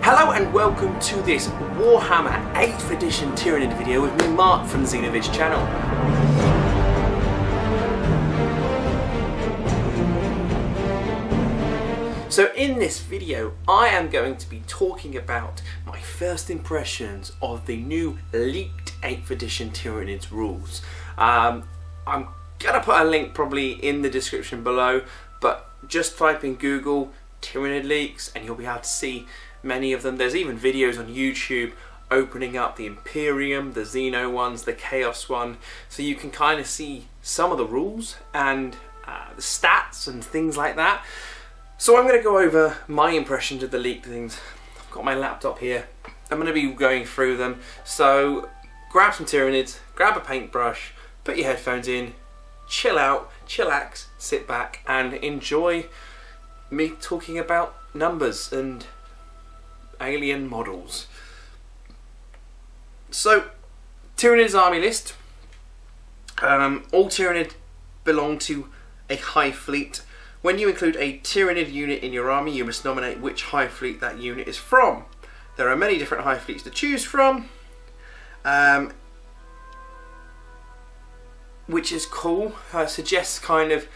Hello and welcome to this Warhammer 8th edition Tyranid video with me, Marc from the Edition channel. So in this video I am going to be talking about my first impressions of the new leaked 8th edition Tyranids rules. I'm gonna put a link probably in the description below, but just type in Google Tyranid leaks and you'll be able to see many of them. There's even videos on YouTube opening up the Imperium, the Xeno ones, the Chaos one, so you can kind of see some of the rules and the stats and things like that. So I'm going to go over my impressions of the leaked things. I've got my laptop here. I'm going to be going through them. So grab some Tyranids, grab a paintbrush, put your headphones in, chill out, chillax, sit back and enjoy me talking about numbers and alien models. So, Tyranid's army list. All Tyranid belong to a Hive fleet. When you include a Tyranid unit in your army, you must nominate which Hive fleet that unit is from. There are many different Hive fleets to choose from, which is cool. Suggests kind of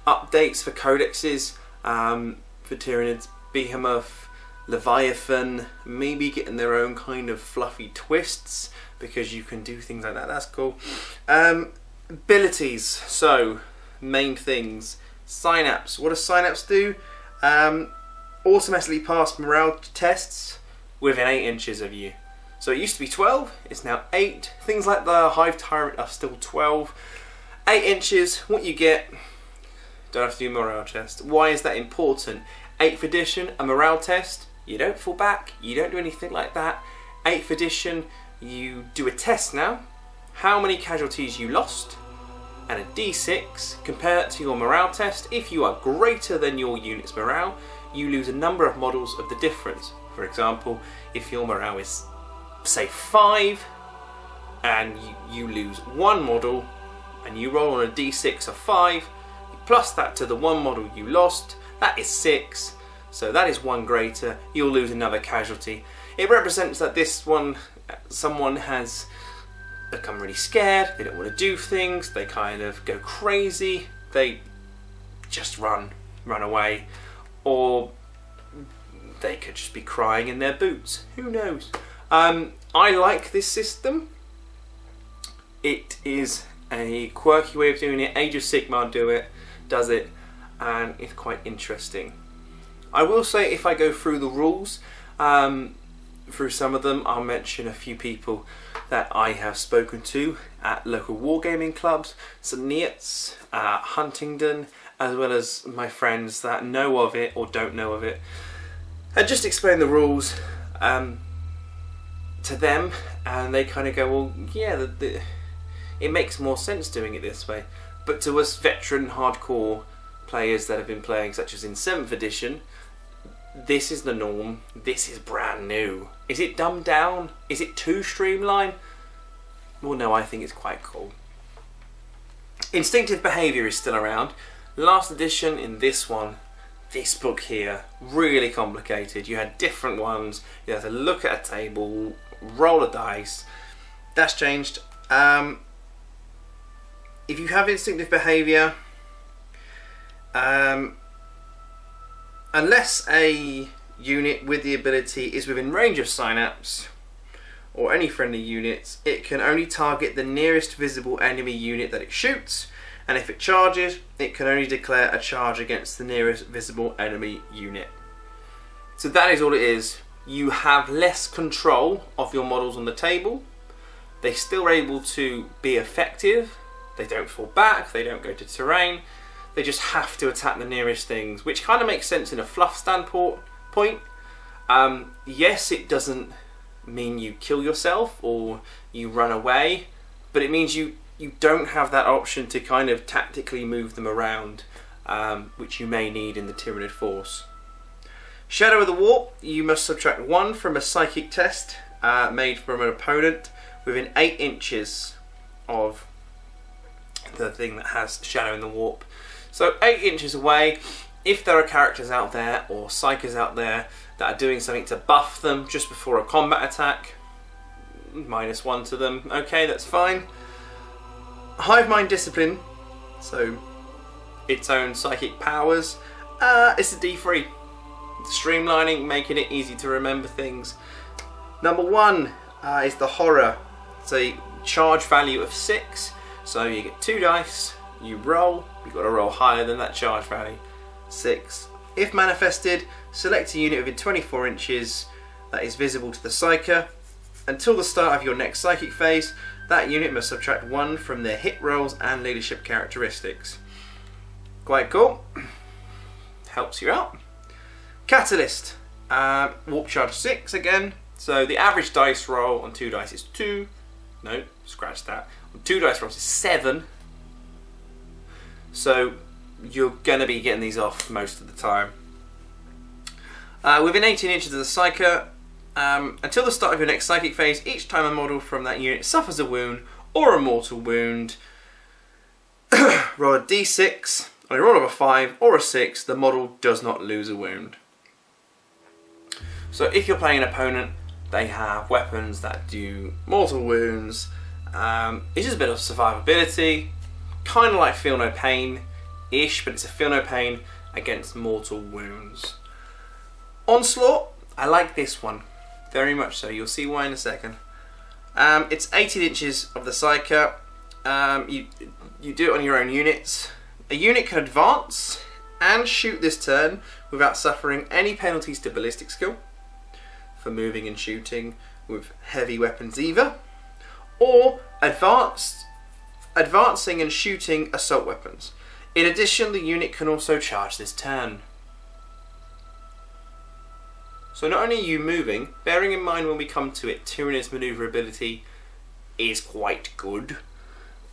updates for codexes for Tyranids, Behemoth, Leviathan, maybe getting their own kind of fluffy twists because you can do things like that. That's cool. Abilities. So main things. Synapse. What does Synapse do? Automatically pass morale tests within 8 inches of you. So it used to be 12, it's now 8. Things like the Hive Tyrant are still 12. 8 inches, what you get, don't have to do a morale test. Why is that important? 8th edition, a morale test, you don't fall back, you don't do anything like that. 8th edition, you do a test now, how many casualties you lost, and a d6, compare it to your morale test. If you are greater than your unit's morale, you lose a number of models of the difference. For example, if your morale is, say, 5, and you lose 1 model, and you roll on a d6 of 5, you plus that to the 1 model you lost, that is 6, so that is 1 greater, you'll lose another casualty. It represents that this one, someone has become really scared, they don't want to do things, they kind of go crazy, they just run away, or they could just be crying in their boots, who knows. I like this system. It is a quirky way of doing it. Age of Sigmar does it, and it's quite interesting. I will say, if I go through the rules, through some of them, I'll mention a few people that I have spoken to at local wargaming clubs, St. Neots, Huntingdon, as well as my friends that know of it or don't know of it, and just explain the rules to them, and they kind of go, well, yeah, it makes more sense doing it this way. But to us veteran hardcore players that have been playing, such as in 7th edition, this is the norm, this is brand new. Is it dumbed down? Is it too streamlined? Well, no, I think it's quite cool. Instinctive Behavior is still around. Last edition, in this one, this book here, really complicated. You had different ones, you had to look at a table, roll a dice. That's changed. If you have Instinctive Behavior, unless a unit with the ability is within range of Synapse or any friendly units, it can only target the nearest visible enemy unit that it shoots, and if it charges, it can only declare a charge against the nearest visible enemy unit. So that is all it is. You have less control of your models on the table. They're still able to be effective. They don't fall back, they don't go to terrain. They just have to attack the nearest things, which kind of makes sense in a fluff standpoint. Yes, it doesn't mean you kill yourself or you run away, but it means you don't have that option to kind of tactically move them around, which you may need in the Tyranid force. Shadow of the Warp, you must subtract 1 from a psychic test made from an opponent within 8 inches of the thing that has Shadow in the Warp. So 8 inches away, if there are characters out there or psychers out there that are doing something to buff them just before a combat attack. -1 to them. Okay, that's fine. Hive Mind Discipline, so its own psychic powers. It's a D3. Streamlining, making it easy to remember things. Number 1 is the Horror. It's a charge value of 6. So you get 2 dice, you roll, you've got to roll higher than that charge value. 6. If manifested, select a unit within 24 inches that is visible to the Psyker. Until the start of your next psychic phase, that unit must subtract 1 from their hit rolls and leadership characteristics. Quite cool. Helps you out. Catalyst. Warp charge 6 again. So the average dice roll on 2 dice is 2. No, scratch that. On 2 dice rolls is 7. So you're going to be getting these off most of the time. Within 18 inches of the Psyker, until the start of your next psychic phase, each time a model from that unit suffers a wound or a mortal wound, roll a d6. On a roll of a 5 or a 6, the model does not lose a wound. So if you're playing an opponent, they have weapons that do mortal wounds. It's just a bit of survivability, kind of like Feel No Pain-ish, but it's a Feel No Pain against mortal wounds. Onslaught, I like this one, very much so. You'll see why in a second. It's 18 inches of the Psyker. You do it on your own units. A unit can advance and shoot this turn without suffering any penalties to ballistic skill for moving and shooting with heavy weapons either, or advancing and shooting assault weapons. In addition, the unit can also charge this turn. So not only are you moving, bearing in mind when we come to it, Tyranids maneuverability is quite good.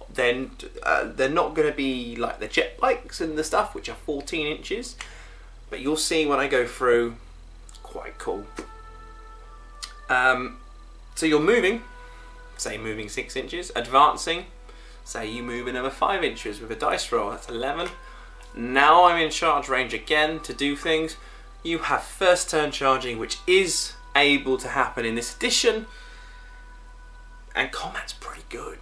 Then they're not going to be like the jet bikes and the stuff, which are 14 inches, but you'll see when I go through, quite cool. So you're moving, say moving 6 inches, advancing, say you move another 5 inches with a dice roll, that's 11. Now I'm in charge range again to do things. You have first turn charging, which is able to happen in this edition, and combat's pretty good.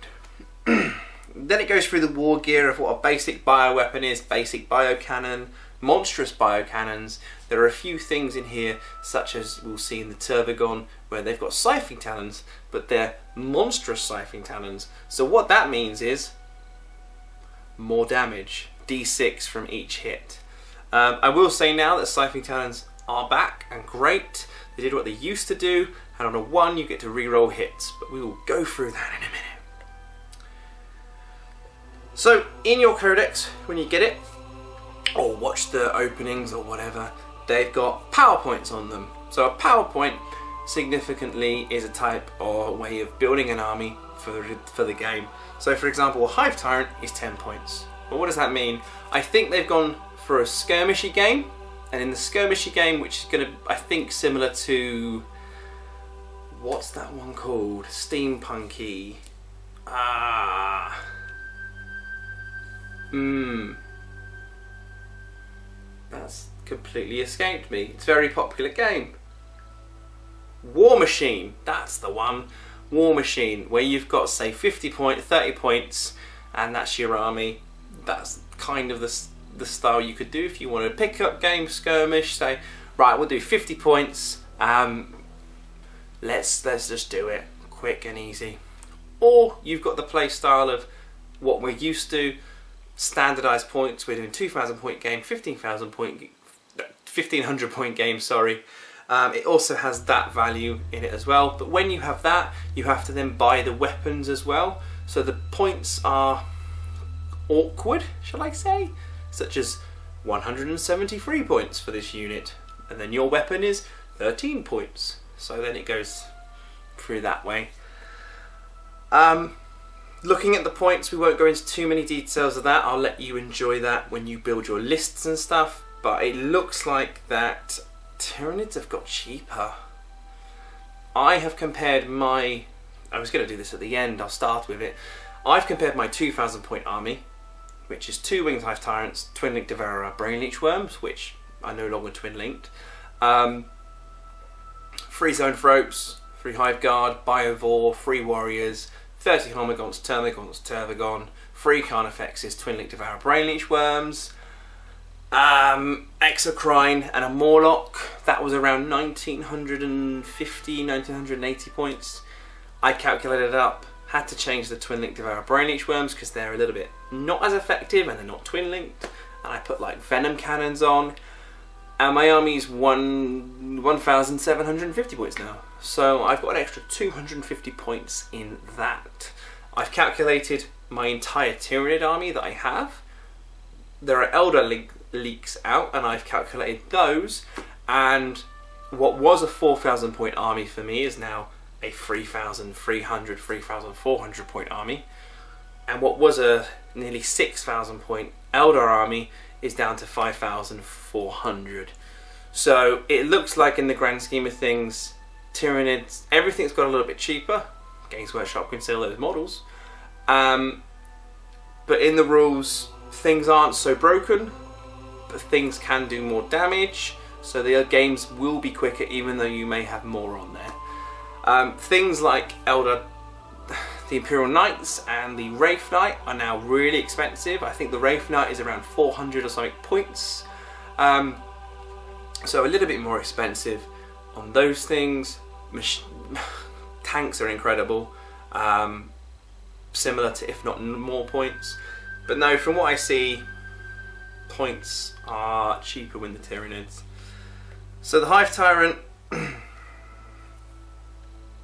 Then it goes through the war gear of what a basic bioweapon is, basic biocannon, monstrous biocannons. There are a few things in here, such as we'll see in the Trigon, where they've got siphoning talons, but they're monstrous siphoning talons. So what that means is more damage, d6 from each hit. I will say now that siphoning talons are back and great. They did what they used to do, and on a 1 you get to reroll hits, but we will go through that in a minute. So in your codex, when you get it, or watch the openings or whatever, they've got PowerPoints on them. So a PowerPoint significantly is a type or way of building an army for the game. So for example, a Hive Tyrant is 10 points. But what does that mean? I think they've gone for a skirmishy game, and in the skirmishy game, which is going to, I think, similar to, what's that one called? Steampunky. That's completely escaped me. It's a very popular game. War Machine, that's the one. War Machine, where you've got, say, 30 points, and that's your army. That's kind of the style you could do if you want to pick up game skirmish. Say, right, we'll do 50 points. Let's just do it quick and easy. Or you've got the play style of what we're used to. Standardized points, we're doing 2,000 point game, 15,000 point, 1,500 point game, sorry. It also has that value in it as well, but when you have that, you have to then buy the weapons as well. So the points are awkward, shall I say? Such as 173 points for this unit, and then your weapon is 13 points. So then it goes through that way. Looking at the points, we won't go into too many details of that. I'll let you enjoy that when you build your lists and stuff. But it looks like that Tyranids have got cheaper. I have compared my... I was going to do this at the end, I'll start with it. I've compared my 2,000 point army, which is 2 Winged Hive Tyrants, Twin Linked Devourer, Brain Leech Worms, which are no longer twin linked, 3 Zoanthropes, 3 Hive Guard, Biovore, 3 Warriors, 30 Homogons, Termagons, Tervagon, 3 Carnifexes, Twin Link Devourer Brainleech Worms, Exocrine and a Morlock. That was around 1950, 1980 points. I calculated it up, had to change the Twin Link Devourer Brainleech Worms because they're a little bit not as effective and they're not twin linked, and I put like Venom Cannons on, and my army's 1,750 points now. So I've got an extra 250 points in that. I've calculated my entire Tyranid army that I have. There are Elder leaks out, and I've calculated those, and what was a 4,000 point army for me is now a 3,300, 3,400 point army, and what was a nearly 6,000 point Elder army is down to 5,400. So it looks like, in the grand scheme of things, Tyranids, everything's got a little bit cheaper. Games Workshop can sell those models, but in the rules, things aren't so broken, but things can do more damage, so the games will be quicker even though you may have more on there. Things like the Imperial Knights and the Wraith Knight are now really expensive. I think the Wraith Knight is around 400 or something points, so a little bit more expensive on those things. Tanks are incredible, similar to, if not more points, but no, from what I see, points are cheaper with the Tyranids. So the Hive Tyrant,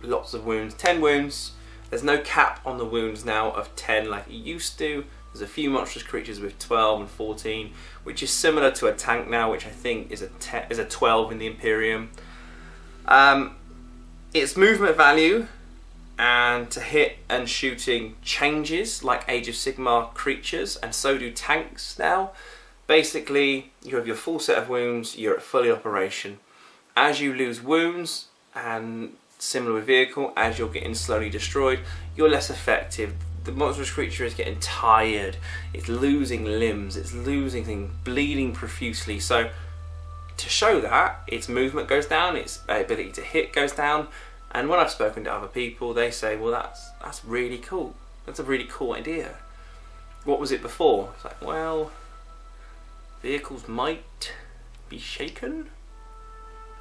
lots of wounds, 10 wounds. There's no cap on the wounds now of 10 like it used to. There's a few monstrous creatures with 12 and 14, which is similar to a tank now, which I think is a 12 in the Imperium. Its movement value and to hit and shooting changes like Age of Sigmar creatures, and so do tanks now. Basically, you have your full set of wounds, you're at fully operation. As you lose wounds, and similar with vehicle, as you're getting slowly destroyed, you're less effective. The monstrous creature is getting tired, it's losing limbs, it's losing things, bleeding profusely. So to show that, its movement goes down, its ability to hit goes down, and when I've spoken to other people, they say, well, that's really cool. That's a really cool idea. What was it before? It's like, well, vehicles might be shaken.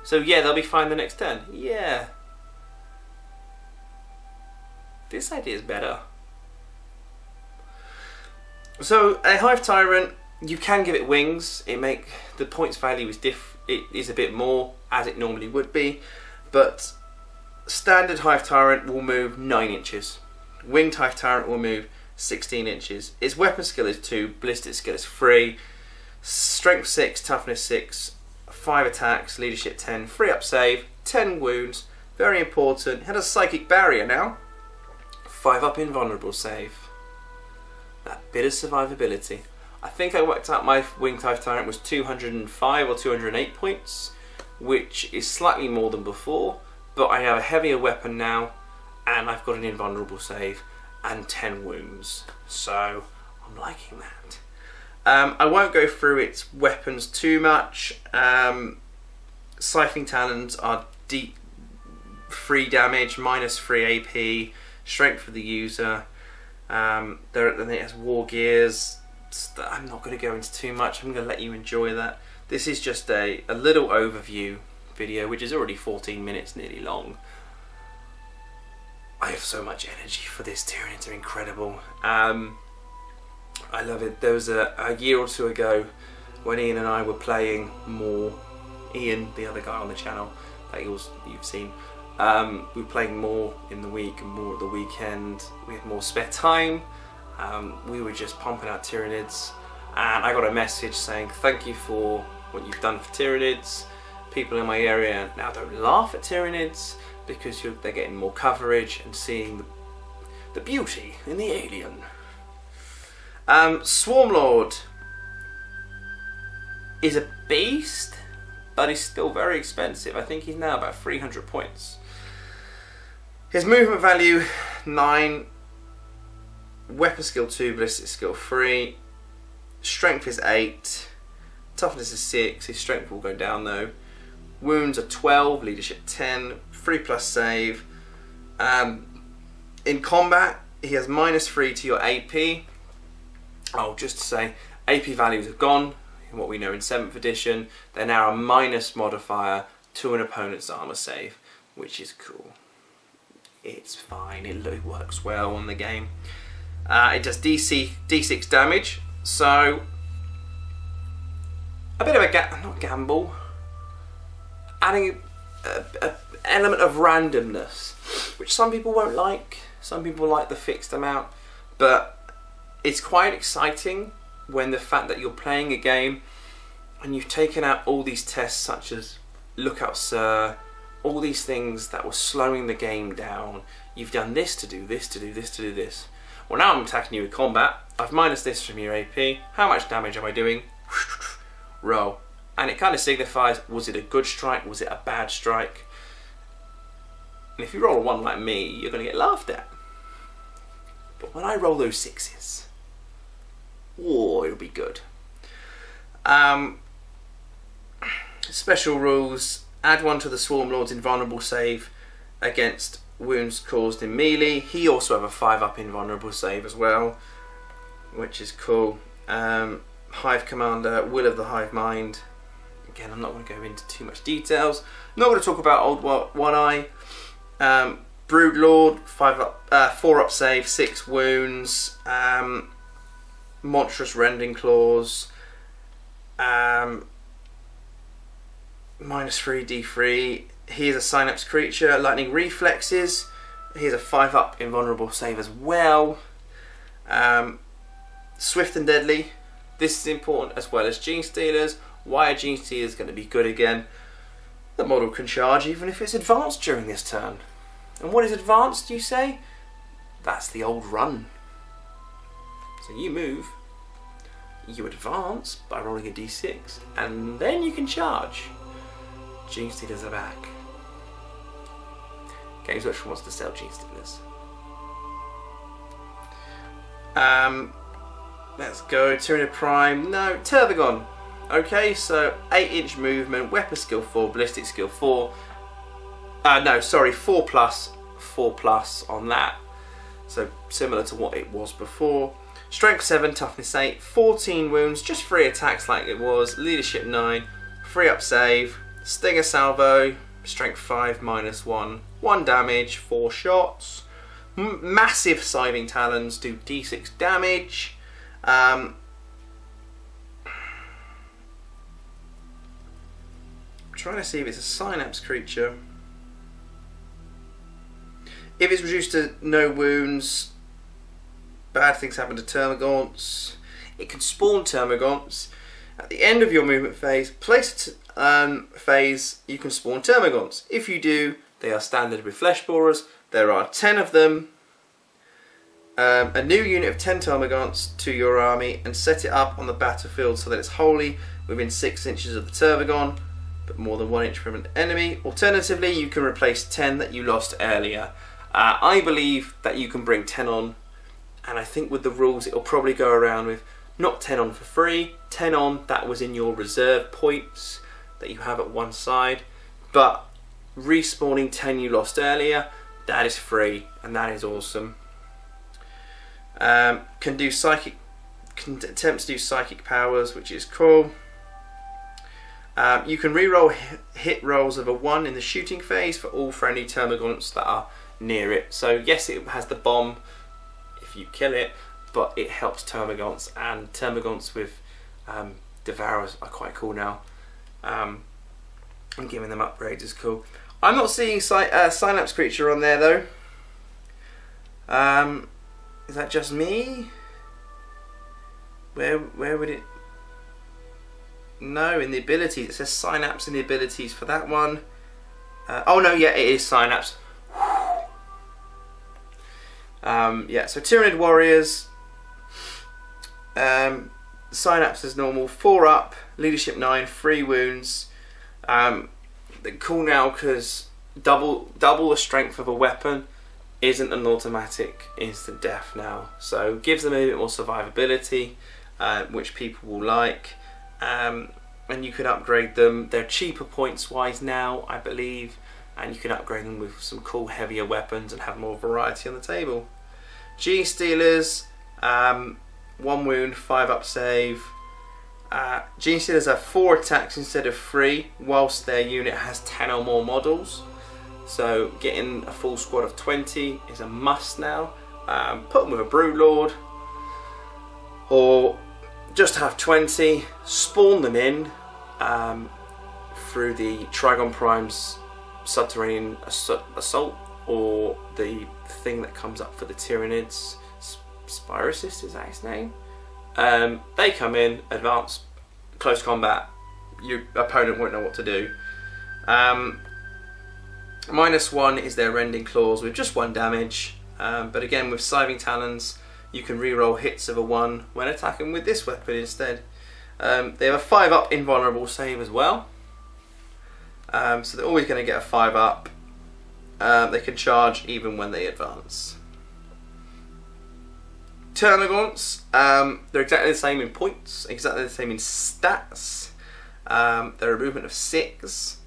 So yeah, they'll be fine the next turn. Yeah. This idea is better. So a Hive Tyrant, you can give it wings. The points value is it is a bit more, as it normally would be, but standard Hive Tyrant will move 9 inches. Winged Hive Tyrant will move 16 inches. Its weapon skill is 2, ballistic skill is 3, strength 6, toughness 6, 5 attacks, leadership 10, 3 up save, 10 wounds, very important. It had a psychic barrier now, 5 up invulnerable save. That bit of survivability. I think I worked out my Winged Hive Tyrant was 205 or 208 points, which is slightly more than before, but I have a heavier weapon now, and I've got an invulnerable save and 10 wounds, so I'm liking that. I won't go through its weapons too much. Siphoning Talons are deep 3 damage, minus 3 AP, strength for the user. Then it has war gears. I'm not going to go into too much, I'm going to let you enjoy that. This is just a little overview video, which is already 14 minutes nearly long. I have so much energy for this. Tyranids are incredible. I love it. There was a year or two ago when Ian and I were playing more. Ian, the other guy on the channel that you've seen, we were playing more in the week and more at the weekend. We had more spare time. We were just pumping out Tyranids, and I got a message saying thank you for what you've done for Tyranids. People in my area now don't laugh at Tyranids because they're getting more coverage and seeing the beauty in the alien. Swarmlord is a beast, but he's still very expensive. I think he's now about 300 points. His movement value 9, weapon skill 2, ballistic skill 3, strength is 8, toughness is 6, his strength will go down though. wounds are 12, leadership 10, 3+ save. In combat, he has -3 to your AP. Oh, just to say, AP values are gone. In what we know in 7th edition, they're now a minus modifier to an opponent's armor save, which is cool. It's fine, it works well on the game. It does D6 damage, so a bit of a not gamble, adding an element of randomness, which some people won't like. Some people like the fixed amount, but it's quite exciting when the fact that you're playing a game and you've taken out all these tests such as look out sir, all these things that were slowing the game down. You've done this to do this, to do this, to do this. Well, now I'm attacking you with combat. I've minus this from your AP. How much damage am I doing? Roll. And it kind of signifies, was it a good strike? Was it a bad strike? And if you roll a 1 like me, you're going to get laughed at. But when I roll those 6s, oh, it'll be good. Special rules. Add 1 to the Swarm Lord's invulnerable save against wounds caused in melee. He also have a 5+ invulnerable save as well, which is cool. Hive Commander, Will of the Hive Mind. Again, I'm not going to go into too much details. I'm not going to talk about Old One Eye. Brood Lord, 4+ save, 6 wounds. Monstrous Rending Claws. -3 D3. He is a Synapse creature. Lightning Reflexes. He has a 5+ invulnerable save as well. Swift and Deadly. This is important as well as Gene Stealers. Why are Gene Stealers going to be good again? The model can charge even if it's advanced during this turn. And what is advanced, you say? That's the old run. So you move, you advance by rolling a d6, and then you can charge. Gene Stealers are back. Games Workshop wants to sell Gene Stealers. Let's go. Tyranid Prime. No, Trigon. Okay, so 8-inch movement, weapon skill 4, ballistic skill 4. No, sorry, 4+ on that. So similar to what it was before. Strength 7, toughness 8, 14 wounds, just 3 attacks like it was. Leadership 9, 3+ save. Stinger Salvo, strength 5, -1, 1 damage, 4 shots. Massive Scything Talons do d6 damage. Trying to see if it's a Synapse creature. If it's reduced to no wounds, bad things happen to Termagants. It can spawn Termagants. At the end of your movement phase, place phase, you can spawn Termagants. If you do, they are standard with Flesh Borers. There are 10 of them. A new unit of 10 Termagants to your army and set it up on the battlefield so that it's wholly within 6 inches of the Tervagon, but more than 1 inch from an enemy. Alternatively, you can replace 10 that you lost earlier. I believe that you can bring 10 on, and I think with the rules it'll probably go around with not 10 on for free, 10 on that was in your reserve points that you have at one side, but respawning 10 you lost earlier, that is free, and that is awesome. Can do psychic, can attempt to do psychic powers, which is cool. You can reroll hit rolls of a 1 in the shooting phase for all friendly Termagants that are near it. So yes, it has the bomb if you kill it, but it helps Termagants, and Termagants with Devourers are quite cool now. And giving them upgrades is cool. I'm not seeing Synapse creature on there though. Is that just me? Where would it? No, in the abilities. It says Synapse in the abilities for that one. Oh no, yeah, it is Synapse. Yeah, so Tyranid Warriors. Synapse is normal. 4 up, leadership 9, 3 wounds. They're cool now because double the strength of a weapon isn't an automatic instant death now, so gives them a bit more survivability, which people will like. and you can upgrade them. They're cheaper points wise now, I believe, and you can upgrade them with some cool heavier weapons and have more variety on the table. Genestealers, 1 wound, 5 up save. Genestealers have 4 attacks instead of 3, whilst their unit has 10 or more models. So getting a full squad of 20 is a must now. Put them with a Broodlord, or just have 20, spawn them in through the Trigon Prime's Subterranean Assault, or the thing that comes up for the Tyranids, Spirocist, is that his name? They come in, advance, close combat, your opponent won't know what to do. -1 is their Rending Claws with just 1 damage, but again with Scything Talons you can reroll hits of a 1 when attacking with this weapon instead. They have a 5 up invulnerable save as well, so they're always going to get a 5 up. They can charge even when they advance. Termagants, they're exactly the same in points, exactly the same in stats. They're a movement of 6.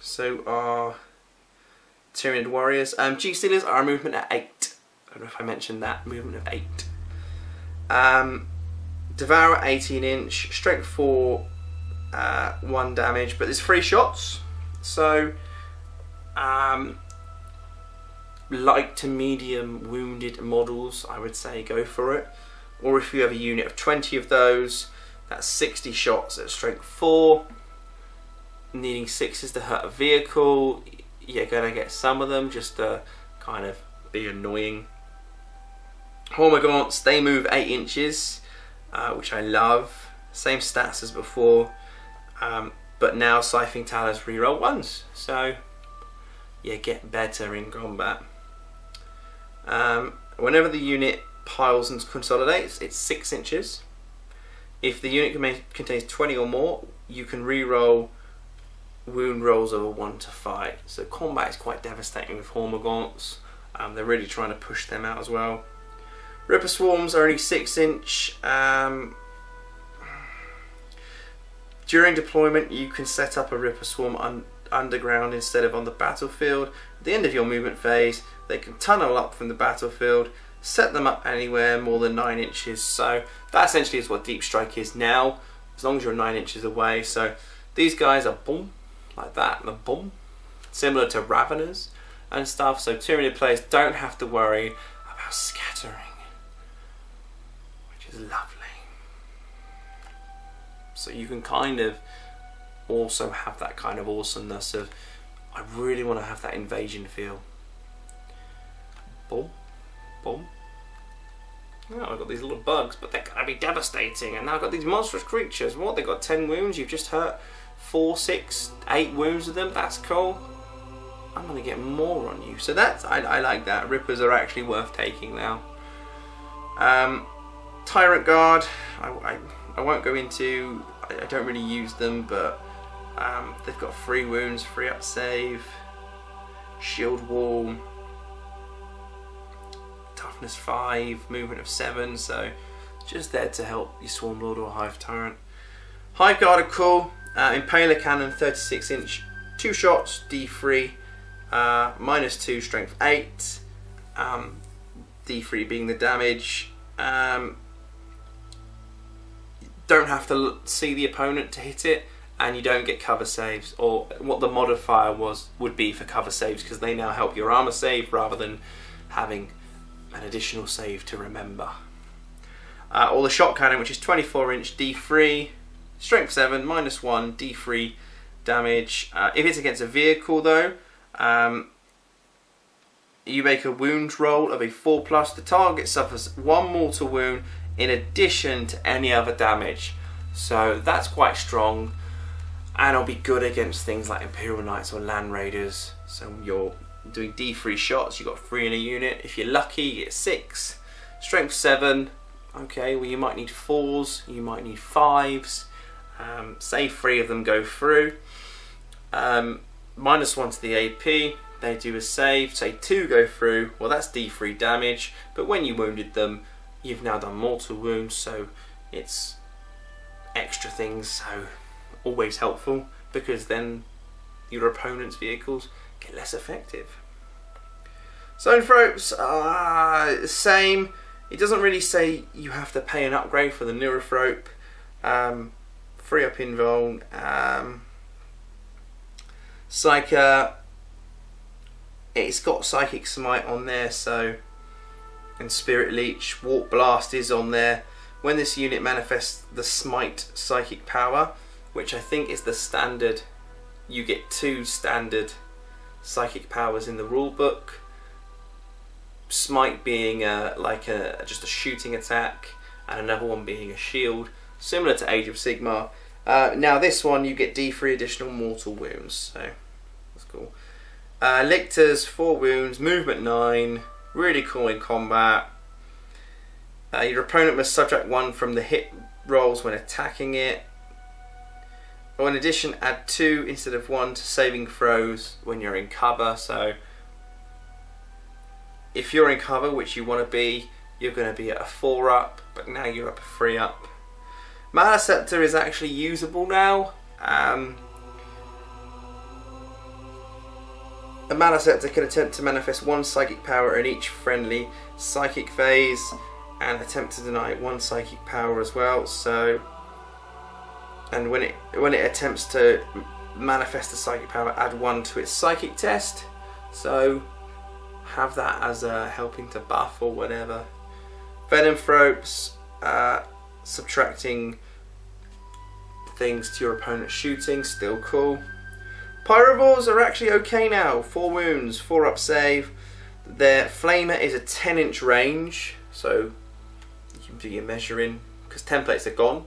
So are Tyranid Warriors. Genestealers are a movement at 8. I don't know if I mentioned that. Movement of 8. Devourer, 18 inch, strength 4, 1 damage, but there's 3 shots. So light to medium wounded models, I would say go for it. Or if you have a unit of 20 of those, that's 60 shots at strength 4. Needing 6s to hurt a vehicle, you're going to get some of them just to kind of be annoying. Hormagaunts, they move 8 inches, which I love. Same stats as before, but now Scything Talons reroll 1s, so you get better in combat. Whenever the unit piles and consolidates, it's 6 inches. If the unit contains 20 or more, you can reroll wound rolls of a 1 to 5. So combat is quite devastating with Hormagaunts. They're really trying to push them out as well. Ripper Swarms are only 6 inch. During deployment you can set up a Ripper Swarm underground instead of on the battlefield. At the end of your movement phase they can tunnel up from the battlefield, set them up anywhere more than 9 inches. So that essentially is what Deep Strike is now, as long as you're 9 inches away. So these guys are boom, like that, and boom, similar to Raveners and stuff. So Tyranid players don't have to worry about scattering, which is lovely. So you can kind of also have that kind of awesomeness of, I really want to have that invasion feel. Boom, boom. Oh, I've got these little bugs, but they're going to be devastating. And now I've got these monstrous creatures. What, they've got 10 wounds? You've just hurt 4, 6, 8 wounds with them? That's cool. I'm going to get more on you. So that's, I like that. Rippers are actually worth taking now. Tyrant Guard, I won't go into, I don't really use them, but they've got 3 wounds, 3 up save, shield wall, toughness 5, movement of 7, so just there to help your Swarm Lord or Hive Tyrant. Hive Guard are cool. Impaler Cannon, 36 inch, 2 shots, D3, -2, strength 8, D3 being the damage. Don't have to see the opponent to hit it, and you don't get cover saves, or what the modifier would be for cover saves, because they now help your armor save rather than having an additional save to remember. Or the Shot Cannon, which is 24 inch, D3, strength 7, -1, D3 damage. If it's against a vehicle though, you make a wound roll of a 4+. The target suffers 1 mortal wound in addition to any other damage. So that's quite strong, and it'll be good against things like Imperial Knights or Land Raiders. So you're doing D3 shots, you've got 3 in a unit. If you're lucky, you get 6. Strength 7, okay, well you might need 4s, you might need 5s. Say 3 of them go through. -1 to the AP, they do a save. Say 2 go through, well that's D3 damage, but when you wounded them, you've now done mortal wounds, so it's extra things, so always helpful, because then your opponent's vehicles get less effective. Zoanthropes are same. It doesn't really say you have to pay an upgrade for the Neurothrope. Free up invuln. Psyker. It's got Psychic Smite on there, so, and Spirit Leech. Warp Blast is on there. When this unit manifests the Smite Psychic Power, which I think is the standard, you get 2 standard Psychic Powers in the rulebook. Smite being just a shooting attack, and another one being a shield, similar to Age of Sigmar. Now this one you get D3 additional mortal wounds, so that's cool. Lictors, 4 wounds, movement 9, really cool in combat. Your opponent must subtract 1 from the hit rolls when attacking it. Or in addition, add 2 instead of 1 to saving throws when you're in cover. So if you're in cover, which you want to be, you're going to be at a 4 up, but now you're up a 3 up. Mana Scepter is actually usable now. A Mana Scepter can attempt to manifest 1 psychic power in each friendly psychic phase, and attempt to deny 1 psychic power as well. So, and when it attempts to manifest a psychic power, add 1 to its psychic test. So have that as helping to buff or whatever. Venomthropes, subtracting things to your opponent's shooting, still cool. Pyrovores are actually okay now. 4 wounds, 4 up save. Their Flamer is a 10-inch range, so you can do your measuring, because templates are gone.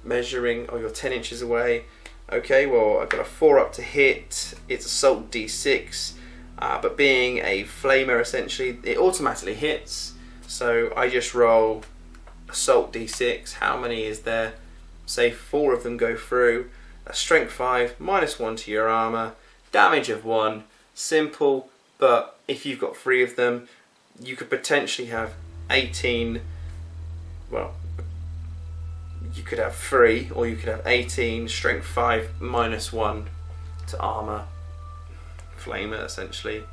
Measuring, oh, you're 10 inches away. Okay, well, I've got a 4 up to hit. It's Assault D6, but being a Flamer, essentially, it automatically hits. So I just roll Assault D6. How many is there? Say 4 of them go through. That's Strength 5, -1 to your armor, damage of 1. Simple, but if you've got 3 of them, you could potentially have 18. Well, you could have 3, or you could have 18, Strength 5, -1 to armor. Flamer, essentially.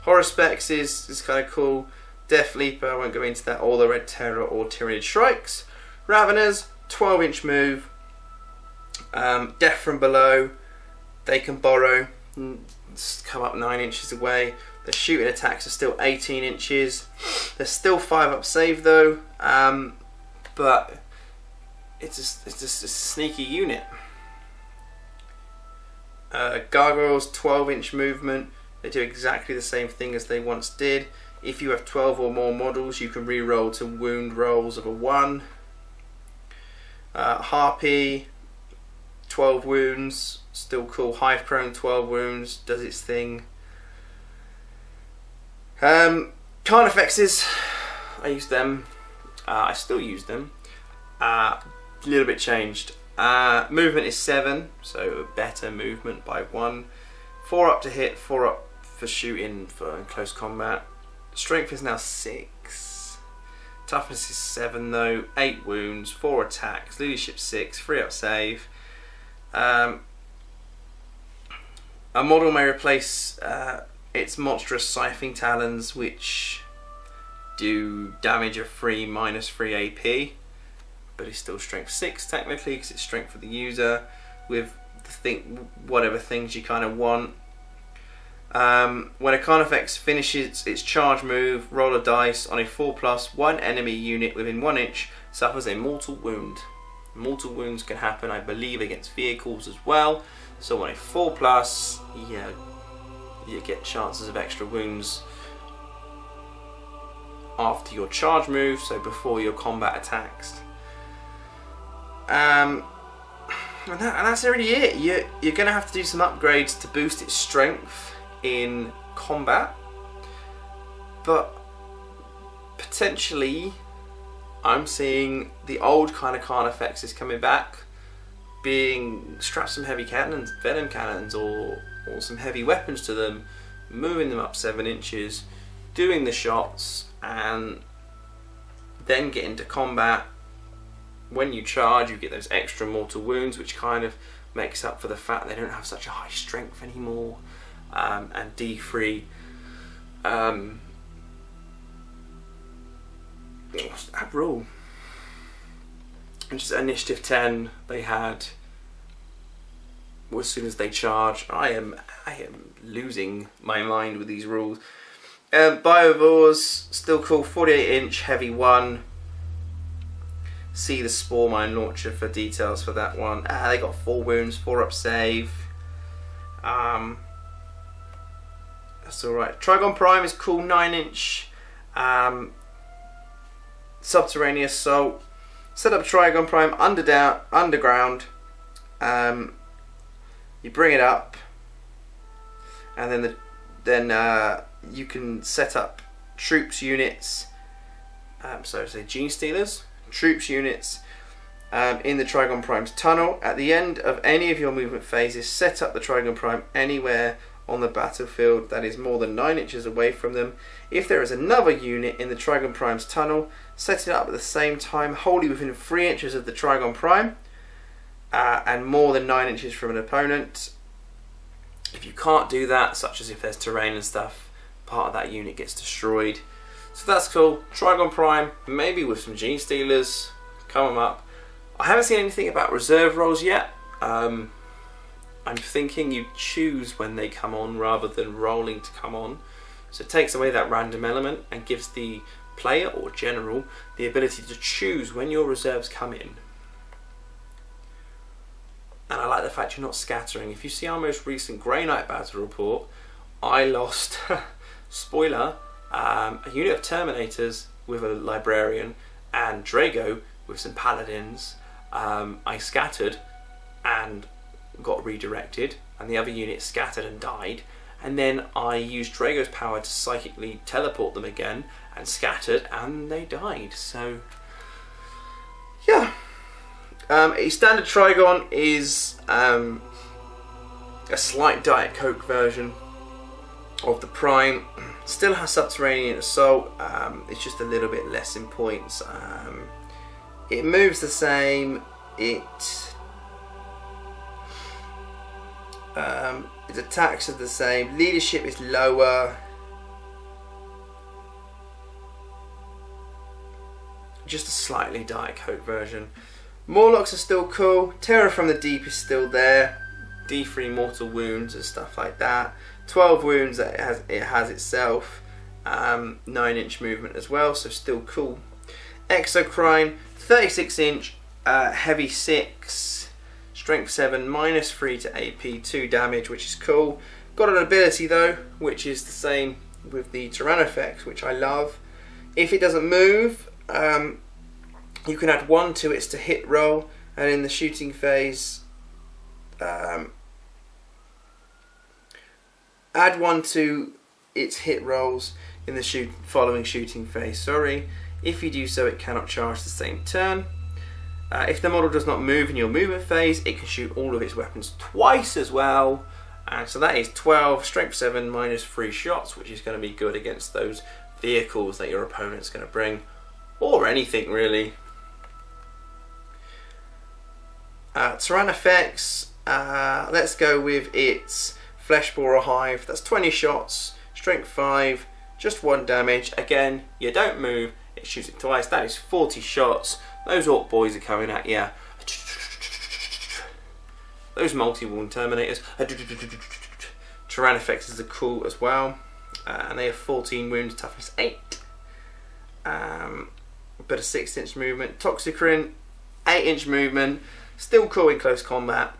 Horospex is kind of cool. Death Leaper, I won't go into that, or the Red Terror or Tyranid Strikes. Raveners, 12-inch move. Death from below, they can borrow, come up 9 inches away. The shooting attacks are still 18 inches. There's still 5 up save though, but it's a sneaky unit. Gargoyles, 12-inch movement. They do exactly the same thing as they once did. If you have 12 or more models, you can re-roll to wound rolls of a 1. Harpy, 12 wounds, still cool. Hive prone, 12 wounds, does its thing. Carnifexes, I use them. I still use them. A little bit changed. Movement is 7, so better movement by 1. 4 up to hit, 4 up for shooting for in close combat. Strength is now 6. Toughness is 7 though. 8 wounds, 4 attacks. Leadership 6, 3 up save. A model may replace its monstrous scything talons, which do damage of 3 -3 AP, but it's still strength 6 technically, because it's strength for the user, with whatever things you kind of want. When a Carnifex finishes its charge move, roll a dice. On a 4+, 1 enemy unit within 1 inch suffers a mortal wound. Mortal wounds can happen, I believe, against vehicles as well. So on a 4+, yeah, you get chances of extra wounds after your charge move, so before your combat attacks. And that's really it. You're going to have to do some upgrades to boost its strength in combat, but potentially I'm seeing the old kind of Carnifexes coming back, being strapped some heavy cannons, venom cannons, or some heavy weapons to them, moving them up 7 inches, doing the shots, and then get into combat when you charge, you get those extra mortal wounds, which kind of makes up for the fact they don't have such a high strength anymore. And D3. What's that rule? And just initiative 10 they had. As soon as they charge, I am losing my mind with these rules. Biovores, still cool. 48-inch, heavy 1. See the Spore Mine Launcher for details for that one. They got 4 wounds, 4 up save. That's alright. Trigon Prime is cool, 9-inch. Subterranean Assault. Set up Trigon Prime underground. You bring it up, and then you can set up troops units. So say Gene Stealers, troops units in the Trigon Prime's tunnel. At the end of any of your movement phases, set up the Trigon Prime anywhere on the battlefield that is more than 9 inches away from them. If there is another unit in the Trigon Prime's tunnel, set it up at the same time, wholly within 3 inches of the Trigon Prime. And more than 9 inches from an opponent. If you can't do that, such as if there's terrain and stuff, part of that unit gets destroyed. So that's cool. Trigon Prime, maybe with some Gene Stealers, come them up. I haven't seen anything about reserve rolls yet. I'm thinking you choose when they come on rather than rolling to come on. So it takes away that random element and gives the player or general the ability to choose when your reserves come in. And I like the fact you're not scattering. If you see our most recent Grey Knight battle report, I lost, spoiler, a unit of Terminators with a Librarian and Drago with some Paladins. I scattered and got redirected, and the other unit scattered and died. And then I used Drago's power to psychically teleport them again and scattered, and they died. So, yeah. A standard Trigon is a slight Diet Coke version of the Prime. Still has Subterranean Assault, it's just a little bit less in points. It moves the same, its attacks are the same, leadership is lower. Just a slightly Diet Coke version. Morlocks are still cool. Terror from the Deep is still there. D3 mortal wounds and stuff like that. 12 wounds that it has itself. 9-inch movement as well, so still cool. Exocrine, 36-inch, heavy 6, strength 7, -3 to AP, 2 damage, which is cool. Got an ability though, which is the same with the Tyrannofex, which I love. If it doesn't move, you can add 1 to its to hit roll, and in the shooting phase, add 1 to its hit rolls in the following shooting phase. Sorry, if you do so, it cannot charge the same turn. If the model does not move in your movement phase, it can shoot all of its weapons twice as well. And so that is 12, strength 7, -3 shots, which is going to be good against those vehicles that your opponent's going to bring, or anything really. Tyrannofex, let's go with its Flesh Borer Hive. That's 20 shots, strength 5, just 1 damage. Again, you don't move, it shoots it twice. That is 40 shots. Those Orc boys are coming at you. Those multi-wound Terminators. Tyrannofexes are cool as well. And they have 14 wounds, toughness 8. But a 6-inch movement. Toxicrin, 8-inch movement. Still cool in close combat.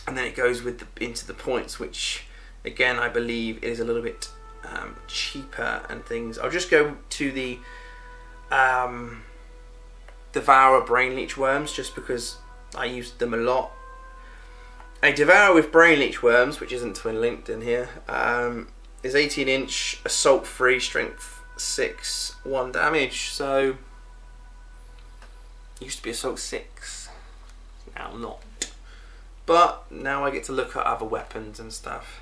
And then it goes with into the points, which again I believe is a little bit cheaper and things. I'll just go to the Devourer Brain Leech Worms, just because I used them a lot. A Devourer with Brain Leech Worms, which isn't twin linked in here, is 18-inch, assault 3, strength 6, 1 damage. So used to be assault 6, now not. But now I get to look at other weapons and stuff.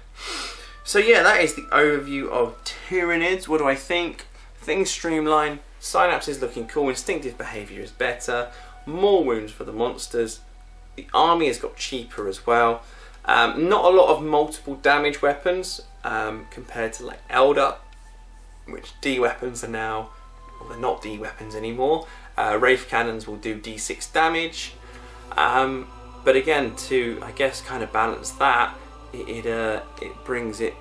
So yeah, that is the overview of Tyranids. What do I think? Things streamline. Synapse is looking cool. Instinctive Behavior is better. more wounds for the monsters. The army has got cheaper as well. Not a lot of multiple damage weapons compared to like Eldar, which D weapons are now, well, they're not D weapons anymore. Wraith cannons will do D6 damage. But again, to I guess kind of balance that, it brings it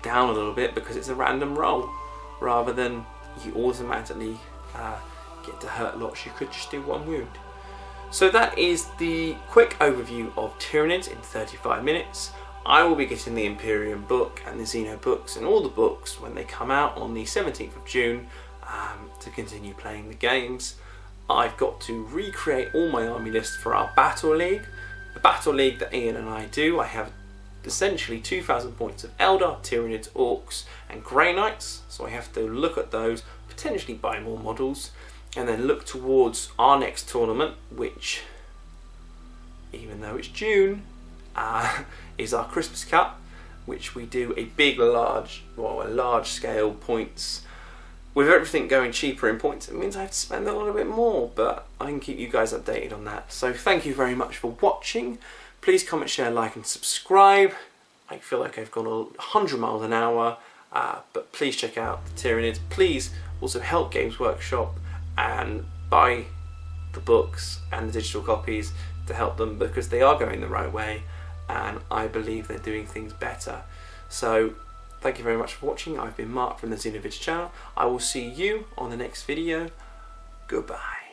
down a little bit because it's a random roll rather than you automatically get to hurt lots. You could just do 1 wound. So that is the quick overview of Tyranids in 35 minutes. I will be getting the Imperium book and the Xeno books and all the books when they come out on the 17th of June to continue playing the games. I've got to recreate all my army lists for our Battle League. The Battle League that Ian and I do, I have essentially 2,000 points of Eldar, Tyranids, Orcs and Grey Knights. So I have to look at those, potentially buy more models, and then look towards our next tournament, which, even though it's June, is our Christmas Cup, which we do a large scale points. With everything going cheaper in points, it means I have to spend a little bit more, but I can keep you guys updated on that. So thank you very much for watching. Please comment, share, like and subscribe. I feel like I've gone 100 miles an hour, but please check out the Tyranids. Please also help Games Workshop and buy the books and the digital copies to help them, because they are going the right way and I believe they're doing things better. So thank you very much for watching. I've been Marc from the Xenovids channel. I will see you on the next video. Goodbye.